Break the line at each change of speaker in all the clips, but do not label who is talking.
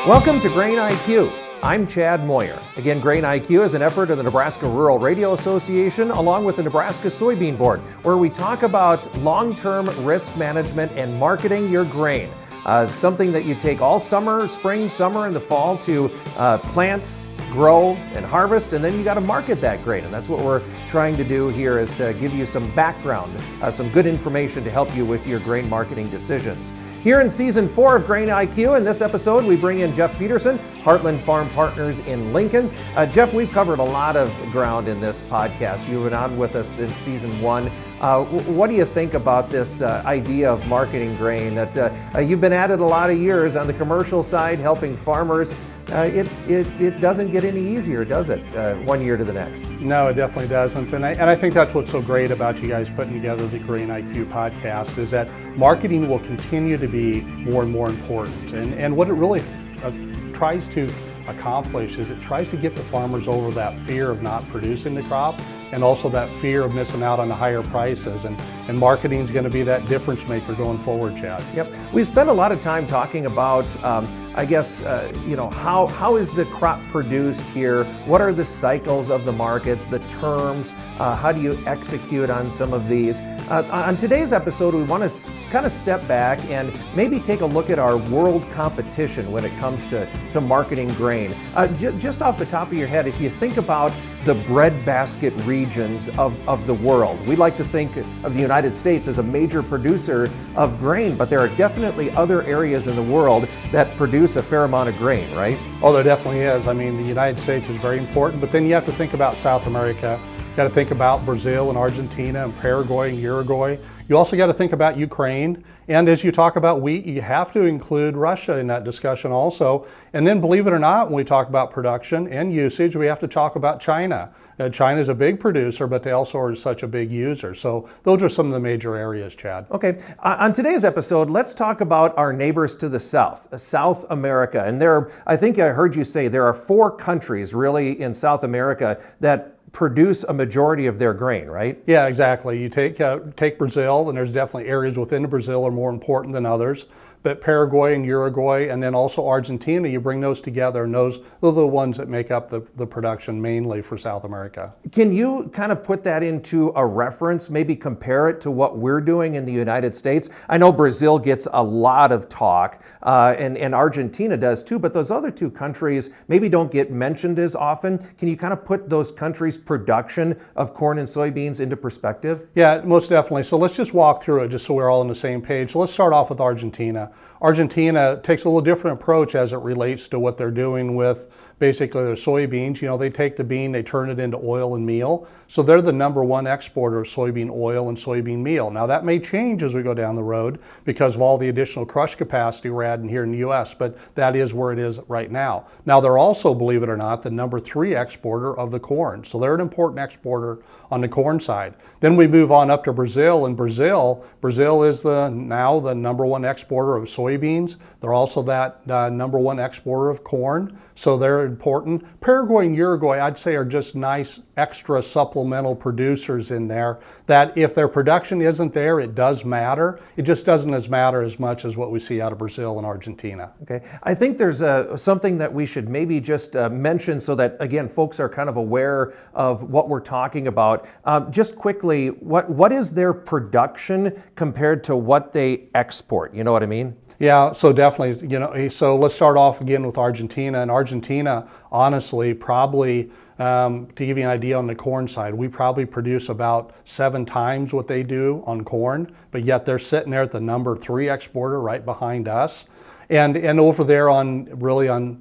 Welcome to Grain IQ. I'm Chad Moyer. Again, Grain IQ is an effort of the Nebraska Rural Radio Association along with the Nebraska Soybean Board, where we talk about long-term risk management and marketing your grain. Something that you take all summer, spring, summer, and the fall to plant, grow, and harvest, and then you got to market that grain. And that's what we're trying to do here, is to give you some background, some good information to help you with your grain marketing decisions. Here in Season 4 of Grain IQ, in this episode, we bring in Jeff Peterson, Heartland Farm Partners in Lincoln. Jeff, we've covered a lot of ground in this podcast. You've been on with us in Season 1. What do you think about this idea of marketing grain? That you've been at it a lot of years on the commercial side, helping farmers. It doesn't get any easier, does it, one year to the next?
No, it definitely doesn't. And I think that's what's so great about you guys putting together the Grain IQ podcast, is that marketing will continue to be more and more important. And what it really tries to accomplish is it tries to get the farmers over that fear of not producing the crop, and also that fear of missing out on the higher prices. And marketing is going to be that difference maker going forward, Chad.
Yep. We've spent a lot of time talking about, how is the crop produced here? What are the cycles of the markets, the terms? How do you execute on some of these? On today's episode, we want to kind of step back and maybe take a look at our world competition when it comes to marketing grain. Just off the top of your head, if you think about the breadbasket regions of the world, we like to think of the United States as a major producer of grain, but there are definitely other areas in the world that produce a fair amount of grain, right?
Oh, there definitely is. I mean, the United States is very important, but then you have to think about South America. You got to think about Brazil and Argentina and Paraguay and Uruguay. You also got to think about Ukraine. And as you talk about wheat, you have to include Russia in that discussion also. And then, believe it or not, when we talk about production and usage, we have to talk about China. China is a big producer, but they also are such a big user. So those are some of the major areas, Chad.
Okay. On today's episode, let's talk about our neighbors to the south, South America. And I think I heard you say there are 4 countries really in South America that produce a majority of their grain, right?
Yeah, exactly. You take Brazil, and there's definitely areas within Brazil are more important than others. But Paraguay and Uruguay, and then also Argentina, you bring those together, and those are the ones that make up the production mainly for South America. Can
you kind of put that into a reference, maybe compare it to what we're doing in the United States? I know Brazil gets a lot of talk, and Argentina does too, but those other 2 countries maybe don't get mentioned as often. Can you kind of put those countries' production of corn and soybeans into perspective?
Yeah, most definitely. So let's just walk through it just so we're all on the same page. So let's start off with Argentina. Argentina takes a little different approach as it relates to what they're doing with basically their soybeans. You know, they take the bean, they turn it into oil and meal. So they're the #1 exporter of soybean oil and soybean meal. Now that may change as we go down the road because of all the additional crush capacity we're adding here in the U.S., but that is where it is right now. Now they're also, believe it or not, the #3 exporter of the corn. So they're an important exporter on the corn side. Then we move on up to Brazil, and Brazil is now the #1 exporter of soybeans. They're also that #1 exporter of corn. So they're important. Paraguay and Uruguay, I'd say, are just nice extra supplemental producers in there that if their production isn't there, it does matter. It just doesn't matter as much as what we see out of Brazil and Argentina.
Okay. I think there's something that we should maybe just mention so that, again, folks are kind of aware of what we're talking about. Just quickly, what is their production compared to what they export? You know what I mean?
Yeah, so definitely, so let's start off again with Argentina. And Argentina, honestly, probably, to give you an idea on the corn side, we probably produce about 7 times what they do on corn, but yet they're sitting there at the #3 exporter right behind us. And over there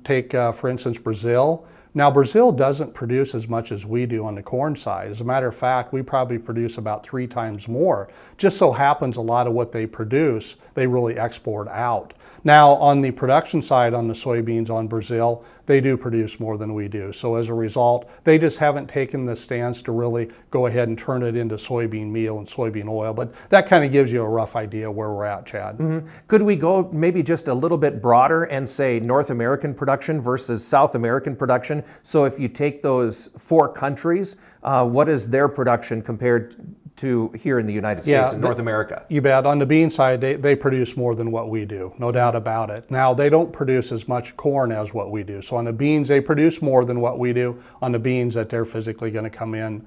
take, for instance, Brazil. Now, Brazil doesn't produce as much as we do on the corn side. As a matter of fact, we probably produce about 3 times more. Just so happens a lot of what they produce, they really export out. Now, on the production side, on the soybeans on Brazil, they do produce more than we do. So as a result, they just haven't taken the stance to really go ahead and turn it into soybean meal and soybean oil. But that kind of gives you a rough idea where we're at, Chad.
Mm-hmm. Could we go maybe just a little bit broader and say North American production versus South American production? So if you take those 4 countries, what is their production compared to here in the United States and North America.
You bet. On the bean side, they produce more than what we do, no doubt about it. Now, they don't produce as much corn as what we do. So on the beans, they produce more than what we do. On the beans that they're physically going to come in,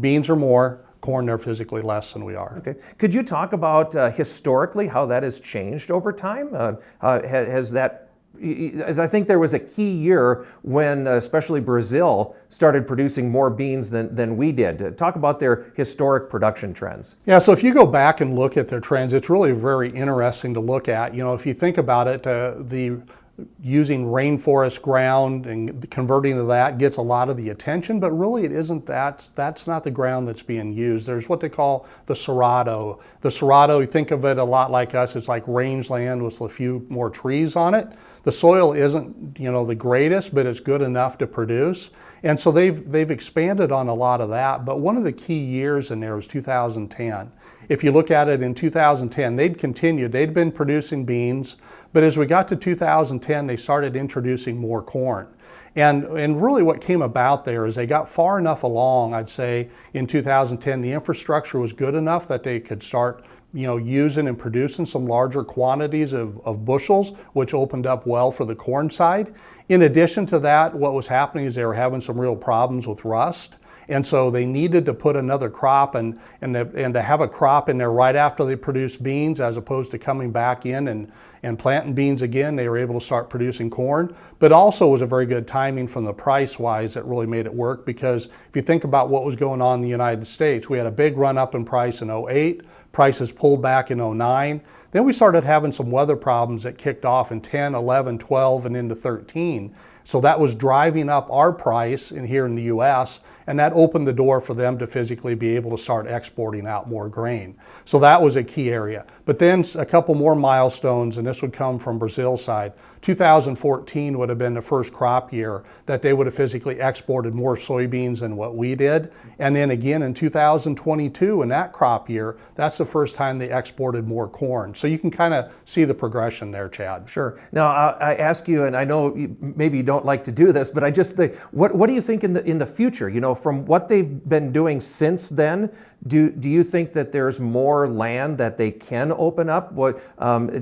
beans are more, corn they're physically less than we are.
Okay. Could you talk about historically how that has changed over time? Has that I think there was a key year when especially Brazil started producing more beans than we did. Talk about their historic production trends.
Yeah, so if you go back and look at their trends, it's really very interesting to look at. You know, if you think about it, the using rainforest ground and converting to that gets a lot of the attention, but really it isn't that's not the ground that's being used. There's what they call the Cerrado. The Cerrado, you think of it a lot like us, it's like rangeland with a few more trees on it. The soil isn't, you know, the greatest, but it's good enough to produce. And so they've expanded on a lot of that, but one of the key years in there was 2010. If you look at it in 2010, they'd been producing beans, but as we got to 2010, they started introducing more corn. And really what came about there is they got far enough along, I'd say, in 2010, the infrastructure was good enough that they could start, you know, using and producing some larger quantities of bushels, which opened up well for the corn side. In addition to that, what was happening is they were having some real problems with rust. And so they needed to put another crop and to have a crop in there right after they produced beans, as opposed to coming back in and planting beans again. They were able to start producing corn, but also was a very good timing from the price wise that really made it work, because if you think about what was going on in the United States, we had a big run up in price in 08, prices pulled back in 09. Then we started having some weather problems that kicked off in 10, 11, 12, and into 13. So that was driving up our price here in the US, and that opened the door for them to physically be able to start exporting out more grain. So that was a key area. But then a couple more milestones, and this would come from Brazil's side. 2014 would have been the first crop year that they would have physically exported more soybeans than what we did. And then again in 2022, in that crop year, that's the first time they exported more corn. So you can kind of see the progression there, Chad.
Sure. Now I ask you, and I know maybe you don't like to do this, but I just think, what do you think in the future? You know, from what they've been doing since then, do you think that there's more land that they can open up? What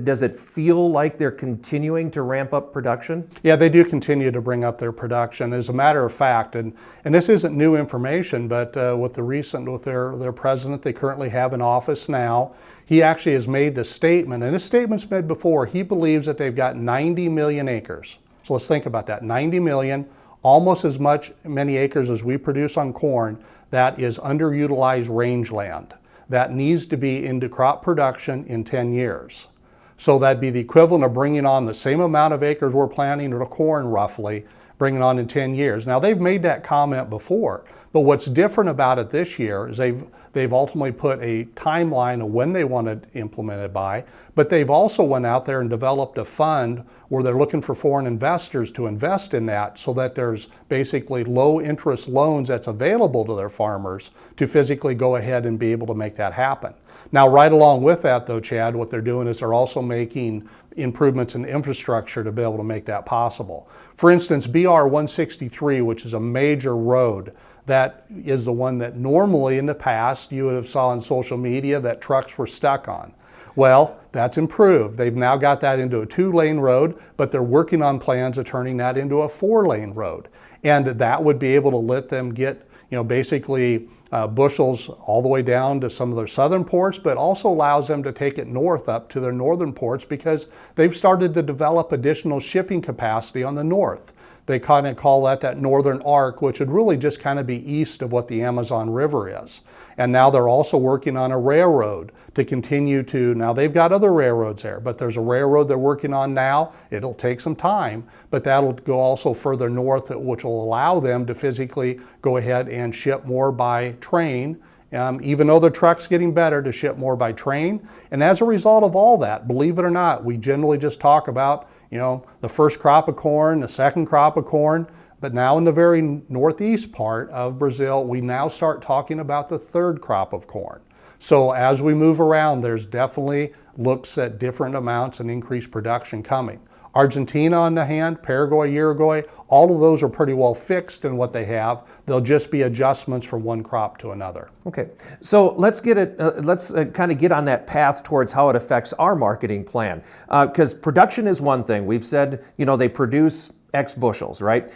does it feel like they're continuing to ramp up production?
Yeah, they do continue to bring up their production. As a matter of fact, and this isn't new information, but with their president they currently have in office now, he actually has made the statement, and this statement's made before. He believes that they've got 90 million acres. So let's think about that. 90 million, almost as many acres as we produce on corn, that is underutilized rangeland that needs to be into crop production in 10 years. So that'd be the equivalent of bringing on the same amount of acres we're planting to corn roughly, bringing on in 10 years. Now they've made that comment before, but what's different about it this year is they've ultimately put a timeline of when they want to implement it by, but they've also went out there and developed a fund where they're looking for foreign investors to invest in that, so that there's basically low interest loans that's available to their farmers to physically go ahead and be able to make that happen. Now, right along with that though, Chad, what they're doing is they're also making improvements in infrastructure to be able to make that possible. For instance, BR 163, which is a major road, that is the one that normally in the past you would have saw on social media that trucks were stuck on. Well, that's improved. They've now got that into a 2-lane road, but they're working on plans of turning that into a 4-lane road. And that would be able to let them get, you know, basically bushels all the way down to some of their southern ports, but also allows them to take it north up to their northern ports, because they've started to develop additional shipping capacity on the north. They kind of call that northern arc, which would really just kind of be east of what the Amazon River is. And now they're also working on a railroad to continue to, now they've got other railroads there, but there's a railroad they're working on now. It'll take some time, but that'll go also further north, which will allow them to physically go ahead and ship more by train, even though the truck's getting better, to ship more by train. And as a result of all that, believe it or not, we generally just talk about, you know, the first crop of corn, the second crop of corn, but now in the very northeast part of Brazil, we now start talking about the third crop of corn. So as we move around, there's definitely looks at different amounts and increased production coming. Argentina on the hand, Paraguay, Uruguay, all of those are pretty well fixed in what they have. They'll just be adjustments from one crop to another.
Okay, so let's get it. Let's kind of get on that path towards how it affects our marketing plan. Because production is one thing. We've said, they produce X bushels, right?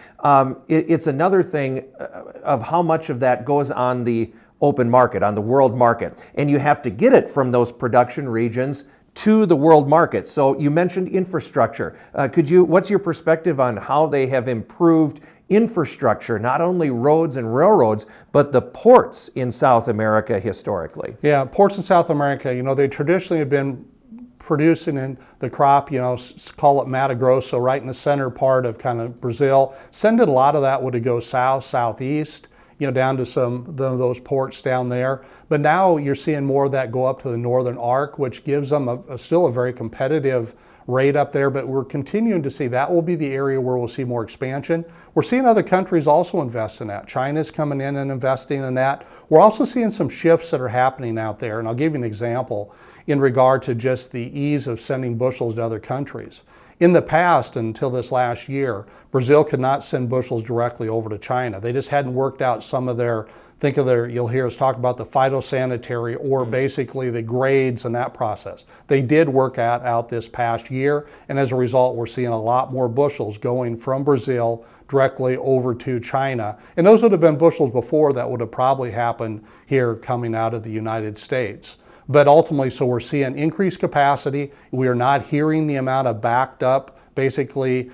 It's another thing of how much of that goes on the open market, on the world market, and you have to get it from those production regions to the world market. So you mentioned infrastructure. What's your perspective on how they have improved infrastructure, not only roads and railroads, but the ports in South America historically?
Yeah, ports in South America, they traditionally have been producing in the crop, call it Mato Grosso, right in the center part of kind of Brazil. Sending a lot of that would go south, southeast, down to some of those ports down there. But now you're seeing more of that go up to the northern arc, which gives them still a very competitive rate up there, but we're continuing to see that will be the area where we'll see more expansion. We're seeing other countries also invest in that. China's coming in and investing in that. We're also seeing some shifts that are happening out there, and I'll give you an example in regard to just the ease of sending bushels to other countries. In the past, until this last year, Brazil could not send bushels directly over to China. They just hadn't worked out some of you'll hear us talk about the phytosanitary or basically the grades in that process. They did work out this past year, and as a result, we're seeing a lot more bushels going from Brazil directly over to China. And those would have been bushels before that would have probably happened here coming out of the United States. But ultimately, so we're seeing increased capacity. We are not hearing the amount of backed up, basically,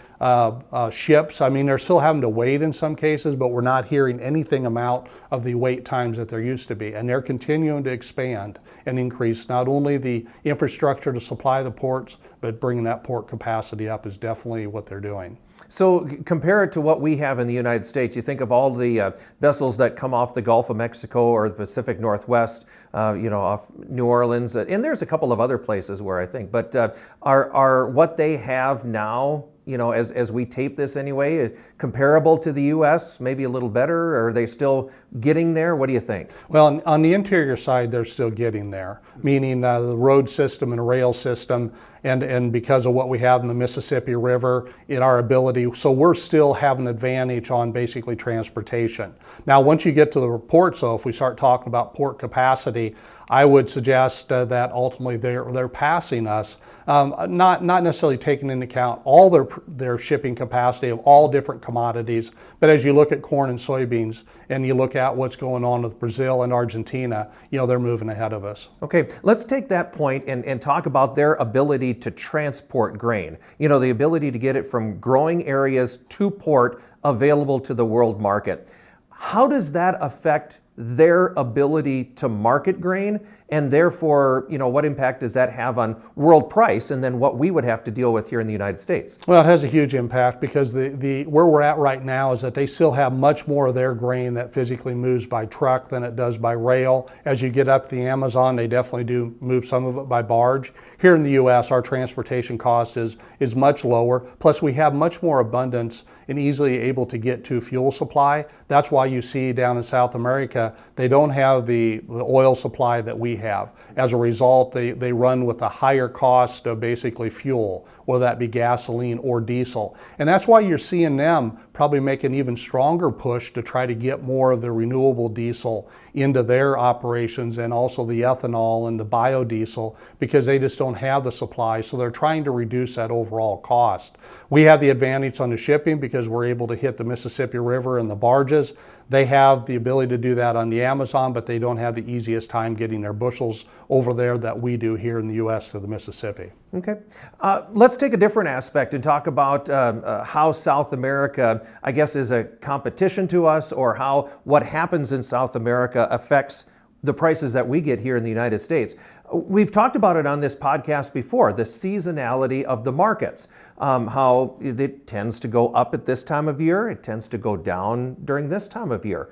ships. I mean, they're still having to wait in some cases, but we're not hearing anything amount of the wait times that there used to be. And they're continuing to expand and increase not only the infrastructure to supply the ports, but bringing that port capacity up is definitely what they're doing.
So compare it to what we have in the United States. You think of all the vessels that come off the Gulf of Mexico or the Pacific Northwest, off New Orleans, and there's a couple of other places where I think, but are what they have now, as we tape this anyway, comparable to the U.S., maybe a little better, or are they still getting there? What do you think?
Well, on the interior side, they're still getting there, meaning the road system and rail system, and because of what we have in the Mississippi River, in our ability, so we're still have an advantage on basically transportation. Now, once you get to the ports, though, if we start talking about port capacity, I would suggest that ultimately they're passing us, not necessarily taking into account all their shipping capacity of all different commodities, but as you look at corn and soybeans and you look at what's going on with Brazil and Argentina, they're moving ahead of us.
Okay, let's take that point and talk about their ability to transport grain. The ability to get it from growing areas to port available to the world market. How does that affect their ability to market grain, and therefore, what impact does that have on world price and then what we would have to deal with here in the United States?
Well, it has a huge impact because the where we're at right now is that they still have much more of their grain that physically moves by truck than it does by rail. As you get up the Amazon, they definitely do move some of it by barge. Here in the U.S., our transportation cost is much lower. Plus, we have much more abundance and easily able to get to fuel supply. That's why you see down in South America, they don't have the oil supply that we have. As a result, they run with a higher cost of basically fuel, whether that be gasoline or diesel. And that's why you're seeing them probably make an even stronger push to try to get more of the renewable diesel into their operations, and also the ethanol and the biodiesel, because they just don't have the supply. So they're trying to reduce that overall cost. We have the advantage on the shipping because we're able to hit the Mississippi River and the barges. They have the ability to do that on the Amazon, but they don't have the easiest time getting their bushels over there that we do here in the U.S. to the Mississippi.
Okay. Let's take a different aspect and talk about how South America, I guess, is a competition to us, or how what happens in South America affects the prices that we get here in the United States. We've talked about it on this podcast before, the seasonality of the markets, how it tends to go up at this time of year, it tends to go down during this time of year.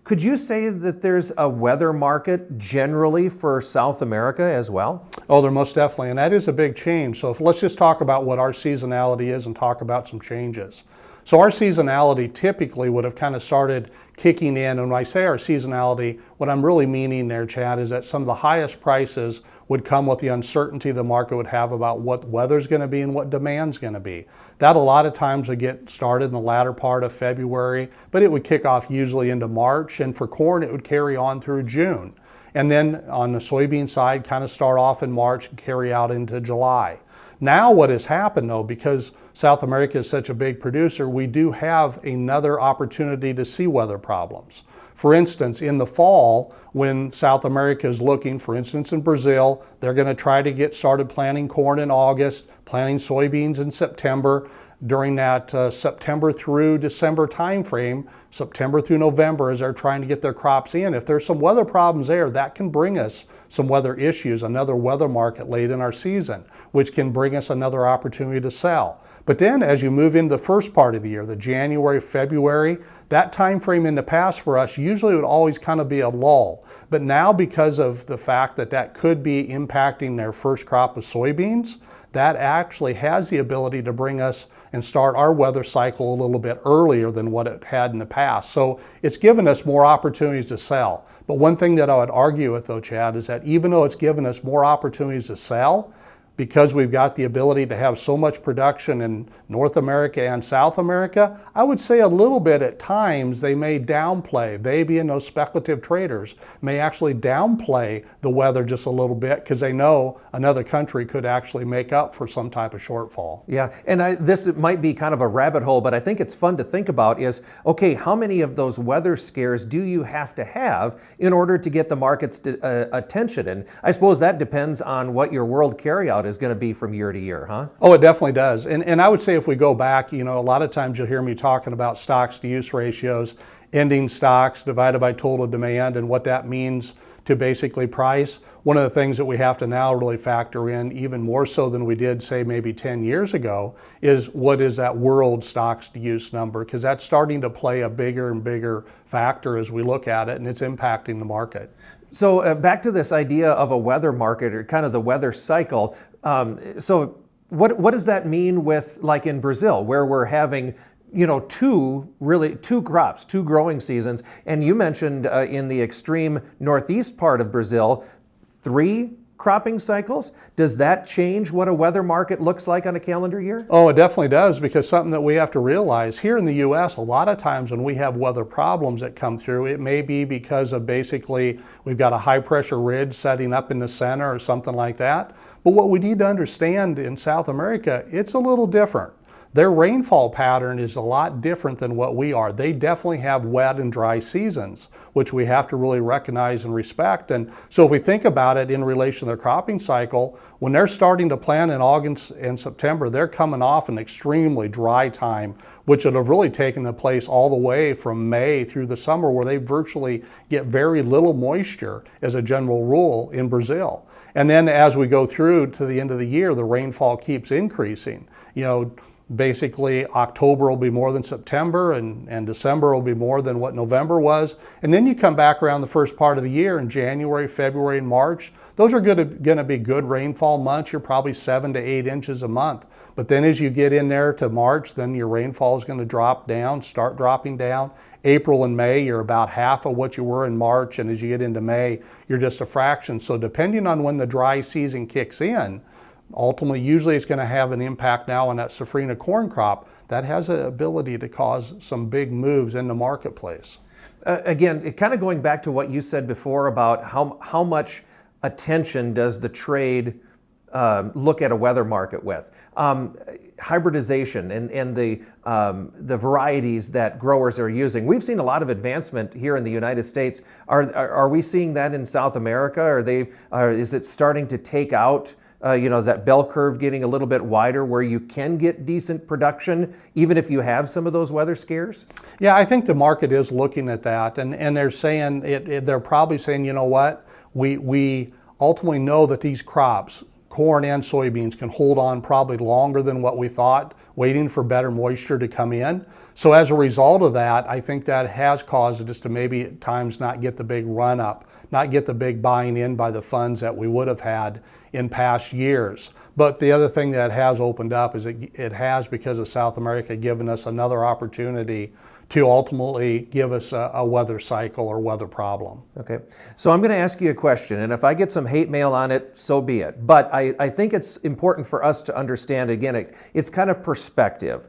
Could you say that there's a weather market generally for South America as well?
Oh, there most definitely, and that is a big change. So let's just talk about what our seasonality is and talk about some changes. So our seasonality typically would have kind of started kicking in. And when I say our seasonality, what I'm really meaning there, Chad, is that some of the highest prices would come with the uncertainty the market would have about what weather's going to be and what demand's going to be. That a lot of times would get started in the latter part of February, but it would kick off usually into March. And for corn, it would carry on through June. And then on the soybean side, kind of start off in March and carry out into July. Now what has happened though, because South America is such a big producer, we do have another opportunity to see weather problems. For instance, in the fall, when South America is looking, for instance in Brazil, they're going to try to get started planting corn in August, planting soybeans in September. During that September through December timeframe, September through November, as they're trying to get their crops in. If there's some weather problems there, that can bring us some weather issues, another weather market late in our season, which can bring us another opportunity to sell. But then as you move into the first part of the year, the January, February, that time frame in the past for us usually would always kind of be a lull. But now because of the fact that that could be impacting their first crop of soybeans, that actually has the ability to bring us and start our weather cycle a little bit earlier than what it had in the past. So it's given us more opportunities to sell. But one thing that I would argue with though, Chad, is that even though it's given us more opportunities to sell, because we've got the ability to have so much production in North America and South America, I would say a little bit at times they may downplay. They, being those speculative traders, may actually downplay the weather just a little bit because they know another country could actually make up for some type of shortfall.
Yeah, and this might be kind of a rabbit hole, but I think it's fun to think about is, okay, how many of those weather scares do you have to have in order to get the market's attention? And I suppose that depends on what your world carryout is going to be from year to year, huh?
Oh, it definitely does. And I would say if we go back, a lot of times you'll hear me talking about stocks to use ratios, ending stocks divided by total demand and what that means to basically price. One of the things that we have to now really factor in, even more so than we did, say, maybe 10 years ago, is what is that world stocks to use number? Because that's starting to play a bigger and bigger factor as we look at it, and it's impacting the market.
So back to this idea of a weather market or kind of the weather cycle. So what does that mean with, like in Brazil, where we're having two crops, two growing seasons, and you mentioned in the extreme northeast part of Brazil, 3 cropping cycles. Does that change what a weather market looks like on a calendar year?
Oh, it definitely does, because something that we have to realize here in the U.S., a lot of times when we have weather problems that come through, it may be because of basically we've got a high pressure ridge setting up in the center or something like that. But what we need to understand in South America, it's a little different. Their rainfall pattern is a lot different than what we are. They definitely have wet and dry seasons, which we have to really recognize and respect. And so if we think about it in relation to their cropping cycle, when they're starting to plant in August and September, they're coming off an extremely dry time, which would have really taken the place all the way from May through the summer, where they virtually get very little moisture as a general rule in Brazil. And then as we go through to the end of the year, the rainfall keeps increasing. Basically, October will be more than September, and December will be more than what November was. And then you come back around the first part of the year in January, February, and March. Those are going to be good rainfall months. You're probably 7 to 8 inches a month. But then as you get in there to March, then your rainfall is going to drop down, start dropping down. April and May, you're about half of what you were in March. And as you get into May, you're just a fraction. So depending on when the dry season kicks in, ultimately, usually it's going to have an impact now on that safrinha corn crop that has an ability to cause some big moves in the marketplace.
Again, kind of going back to what you said before about how much attention does the trade look at a weather market with. Hybridization and the varieties that growers are using. We've seen a lot of advancement here in the United States. Are we seeing that in South America? Is it starting to take out is that bell curve getting a little bit wider where you can get decent production even if you have some of those weather scares?
Yeah, I think the market is looking at that, and they're saying they're probably saying, you know what, we ultimately know that these crops, corn and soybeans, can hold on probably longer than what we thought, waiting for better moisture to come in. So as a result of that, I think that has caused us to maybe at times not get the big run up, not get the big buying in by the funds that we would have had in past years. But the other thing that has opened up is it has, because of South America, given us another opportunity to ultimately give us a weather cycle or weather problem.
Okay, so I'm going to ask you a question, and if I get some hate mail on it, so be it. But I think it's important for us to understand, again, it's kind of perspective.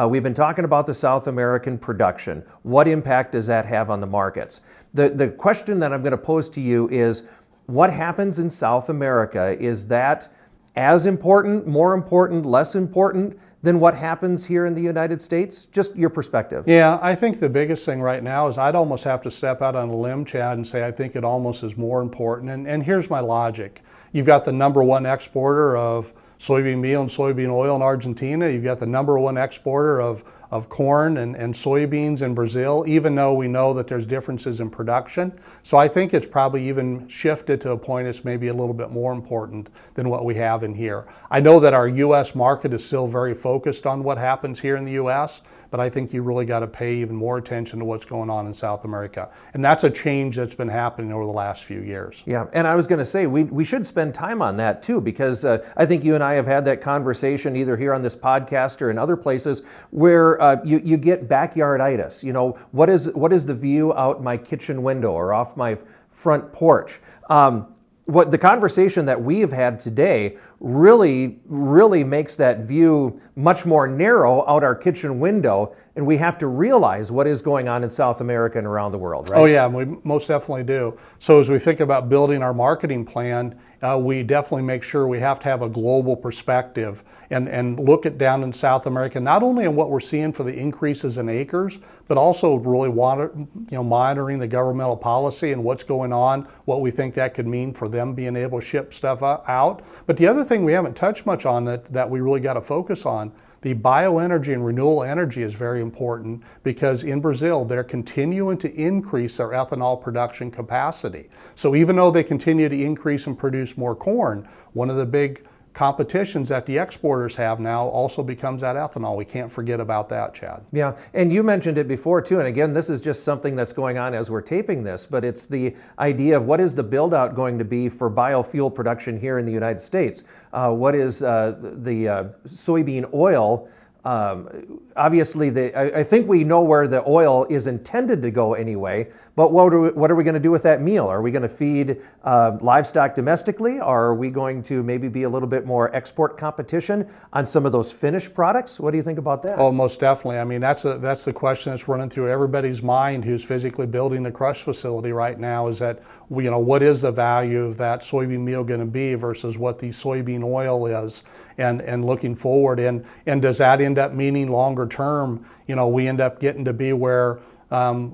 We've been talking about the South American production. What impact does that have on the markets? The question that I'm going to pose to you is, what happens in South America? Is that as important, more important, less important than what happens here in the United States? Just your perspective.
Yeah, I think the biggest thing right now is I'd almost have to step out on a limb, Chad, and say I think it almost is more important. And here's my logic. You've got the number one exporter of soybean meal and soybean oil in Argentina. You've got the number one exporter of corn and soybeans in Brazil, even though we know that there's differences in production. So I think it's probably even shifted to a point it's maybe a little bit more important than what we have in here. I know that our U.S. market is still very focused on what happens here in the U.S., but I think you really got to pay even more attention to what's going on in South America. And that's a change that's been happening over the last few years.
Yeah, and I was going to say, we should spend time on that too, because I think you and I have had that conversation either here on this podcast or in other places where you get backyarditis. You know, what is the view out my kitchen window or off my front porch? What the conversation that we have had today really makes that view much more narrow out our kitchen window, and we have to realize what is going on in South America and around the world, right?
Oh yeah, we most definitely do. So as we think about building our marketing plan, we definitely make sure we have to have a global perspective and look at down in South America, not only in what we're seeing for the increases in acres, but also really monitoring the governmental policy and what's going on, what we think that could mean for them being able to ship stuff out. But the other thing we haven't touched much on that we really got to focus on, the bioenergy and renewable energy is very important, because in Brazil, they're continuing to increase their ethanol production capacity. So even though they continue to increase and produce more corn, one of the big competitions that the exporters have now also becomes that ethanol. We can't forget about that, Chad.
Yeah, and you mentioned it before too, and again, this is just something that's going on as we're taping this, but it's the idea of what is the build out going to be for biofuel production here in the United States? What is the soybean oil? Obviously, I think we know where the oil is intended to go anyway, but what are we going to do with that meal? Are we going to feed livestock domestically? Or are we going to maybe be a little bit more export competition on some of those finished products? What do you think about that?
Oh, most definitely. I mean, that's the question that's running through everybody's mind who's physically building a crush facility right now, is that, what is the value of that soybean meal going to be versus what the soybean oil is, and looking forward, and does that end up meaning longer term, we end up getting to be where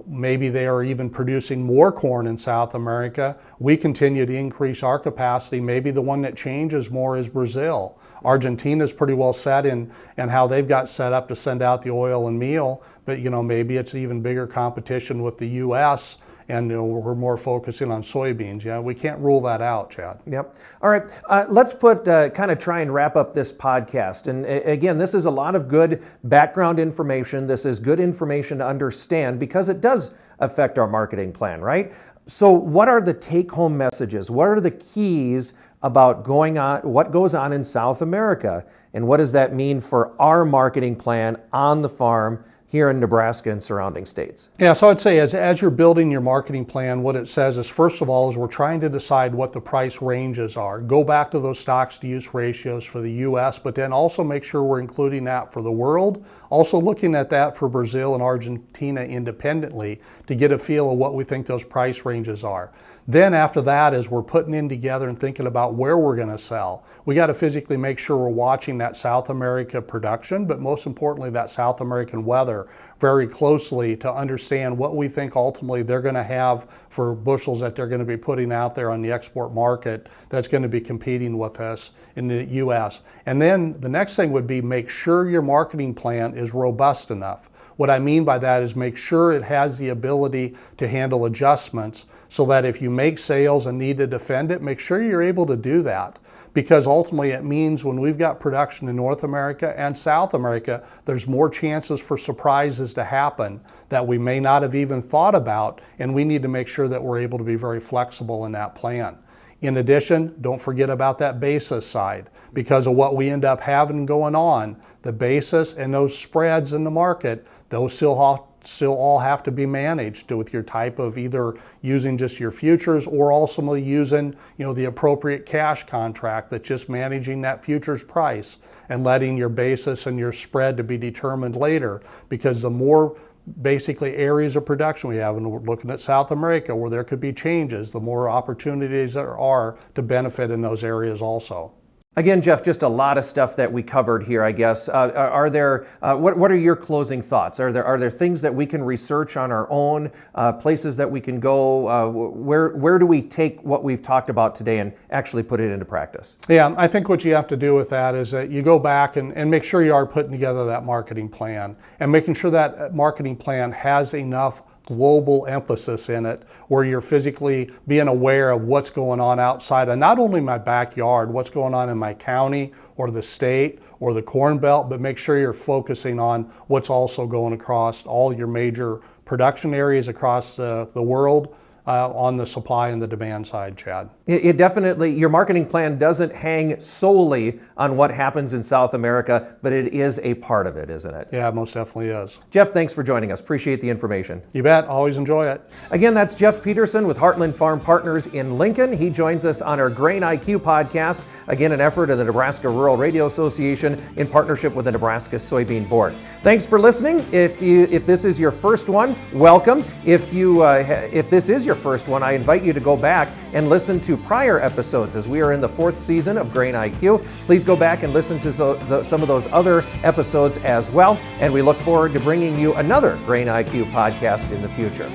maybe they are even producing more corn in South America. We continue to increase our capacity. Maybe the one that changes more is Brazil. Argentina is pretty well set in how they've got set up to send out the oil and meal, but maybe it's even bigger competition with the U.S., and we're more focusing on soybeans. Yeah, we can't rule that out, Chad.
Yep. All right, let's kind of try and wrap up this podcast. And again, this is a lot of good background information. This is good information to understand because it does affect our marketing plan, right? So what are the take-home messages? What are the keys about what goes on in South America? And what does that mean for our marketing plan on the farm here in Nebraska and surrounding states?
Yeah, so I'd say as you're building your marketing plan, what it says is, first of all, is we're trying to decide what the price ranges are. Go back to those stocks to use ratios for the U.S., but then also make sure we're including that for the world. Also looking at that for Brazil and Argentina independently to get a feel of what we think those price ranges are. Then after that, as we're putting in together and thinking about where we're going to sell, we got to physically make sure we're watching that South America production, but most importantly, that South American weather very closely to understand what we think ultimately they're going to have for bushels that they're going to be putting out there on the export market that's going to be competing with us in the U.S. And then the next thing would be make sure your marketing plan is robust enough. What I mean by that is make sure it has the ability to handle adjustments so that if you make sales and need to defend it, make sure you're able to do that. because ultimately it means when we've got production in North America and South America, there's more chances for surprises to happen that we may not have even thought about, and we need to make sure that we're able to be very flexible in that plan. In addition, don't forget about that basis side. Because of what we end up having going on, the basis and those spreads in the market, those still all have to be managed with your type of either using just your futures or also using the appropriate cash contract that's just managing that futures price and letting your basis and your spread to be determined later. Because the more basically areas of production we have, and we're looking at South America where there could be changes, the more opportunities there are to benefit in those areas also.
Again, Jeff, just a lot of stuff that we covered here, I guess. What are your closing thoughts? Are there things that we can research on our own, places that we can go? Where do we take what we've talked about today and actually put it into practice?
Yeah, I think what you have to do with that is that you go back and make sure you are putting together that marketing plan and making sure that marketing plan has enough global emphasis in it where you're physically being aware of what's going on outside of not only my backyard, what's going on in my county or the state or the Corn Belt, but make sure you're focusing on what's also going across all your major production areas across the world on the supply and the demand side, Chad.
It definitely, your marketing plan doesn't hang solely on what happens in South America, but it is a part of it, isn't it?
Yeah, most definitely is.
Jeff, thanks for joining us. Appreciate the information.
You bet. Always enjoy it.
Again, that's Jeff Peterson with Heartland Farm Partners in Lincoln. He joins us on our Grain IQ podcast, again, an effort of the Nebraska Rural Radio Association in partnership with the Nebraska Soybean Board. Thanks for listening. If this is your first one, welcome. If this is your first one, I invite you to go back and listen to prior episodes as we are in the 4th season of Grain IQ. Please go back and listen to some of those other episodes as well. And we look forward to bringing you another Grain IQ podcast in the future.